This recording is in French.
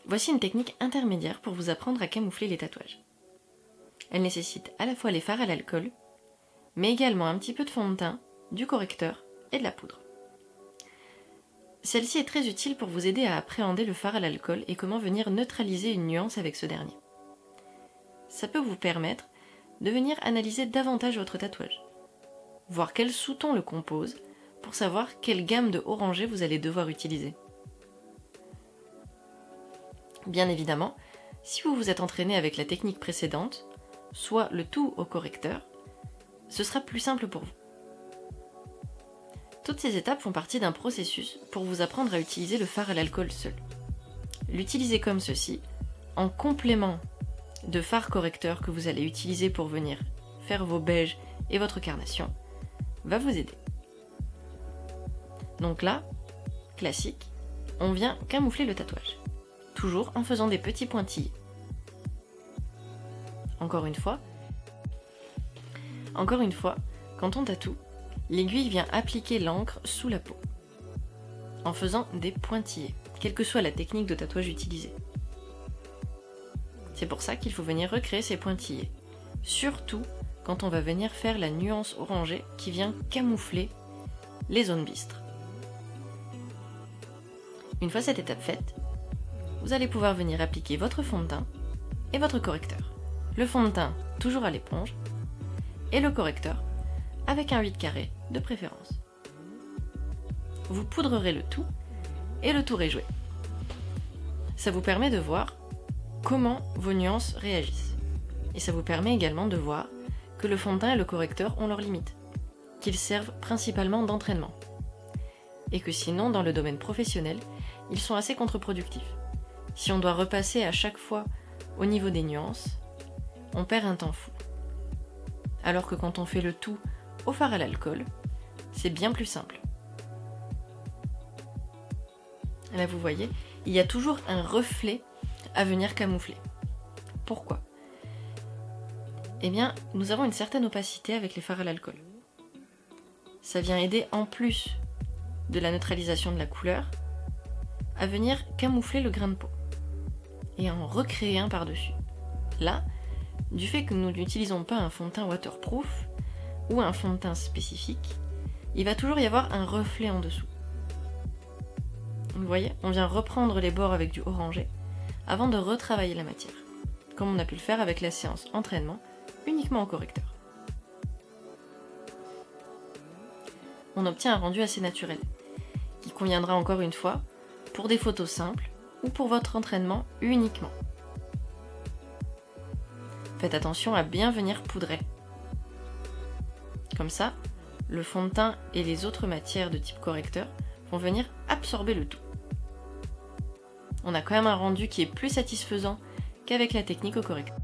Voici une technique intermédiaire pour vous apprendre à camoufler les tatouages. Elle nécessite à la fois les fards à l'alcool, mais également un petit peu de fond de teint, du correcteur et de la poudre. Celle-ci est très utile pour vous aider à appréhender le fard à l'alcool et comment venir neutraliser une nuance avec ce dernier. Ça peut vous permettre de venir analyser davantage votre tatouage, voir quel sous-ton le compose pour savoir quelle gamme de orangé vous allez devoir utiliser. Bien évidemment, si vous vous êtes entraîné avec la technique précédente, soit le tout au correcteur, ce sera plus simple pour vous. Toutes ces étapes font partie d'un processus pour vous apprendre à utiliser le fard à l'alcool seul. L'utiliser comme ceci, en complément de fard correcteur que vous allez utiliser pour venir faire vos beiges et votre carnation, va vous aider. Donc là, classique, on vient camoufler le tatouage, toujours en faisant des petits pointillés. Encore une fois, quand on tatoue, l'aiguille vient appliquer l'encre sous la peau, en faisant des pointillés, quelle que soit la technique de tatouage utilisée. C'est pour ça qu'il faut venir recréer ces pointillés, surtout quand on va venir faire la nuance orangée qui vient camoufler les zones bistres. Une fois cette étape faite, vous allez pouvoir venir appliquer votre fond de teint et votre correcteur. Le fond de teint toujours à l'éponge et le correcteur avec un 8 carré de préférence. Vous poudrerez le tout et le tour est joué. Ça vous permet de voir comment vos nuances réagissent. Et ça vous permet également de voir que le fond de teint et le correcteur ont leurs limites, qu'ils servent principalement d'entraînement. Et que sinon, dans le domaine professionnel, ils sont assez contre-productifs. Si on doit repasser à chaque fois au niveau des nuances, on perd un temps fou. Alors que quand on fait le tout au fard à l'alcool, c'est bien plus simple. Là, vous voyez, il y a toujours un reflet à venir camoufler. Pourquoi ? Eh bien, nous avons une certaine opacité avec les fards à l'alcool. Ça vient aider, en plus de la neutralisation de la couleur, à venir camoufler le grain de peau et à en recréer un par-dessus. Là, du fait que nous n'utilisons pas un fond de teint waterproof ou un fond de teint spécifique, il va toujours y avoir un reflet en dessous. Vous voyez, on vient reprendre les bords avec du orangé avant de retravailler la matière, comme on a pu le faire avec la séance entraînement uniquement au correcteur. On obtient un rendu assez naturel, qui conviendra encore une fois pour des photos simples ou pour votre entraînement uniquement. Faites attention à bien venir poudrer. Comme ça, le fond de teint et les autres matières de type correcteur vont venir absorber le tout. On a quand même un rendu qui est plus satisfaisant qu'avec la technique au correcteur.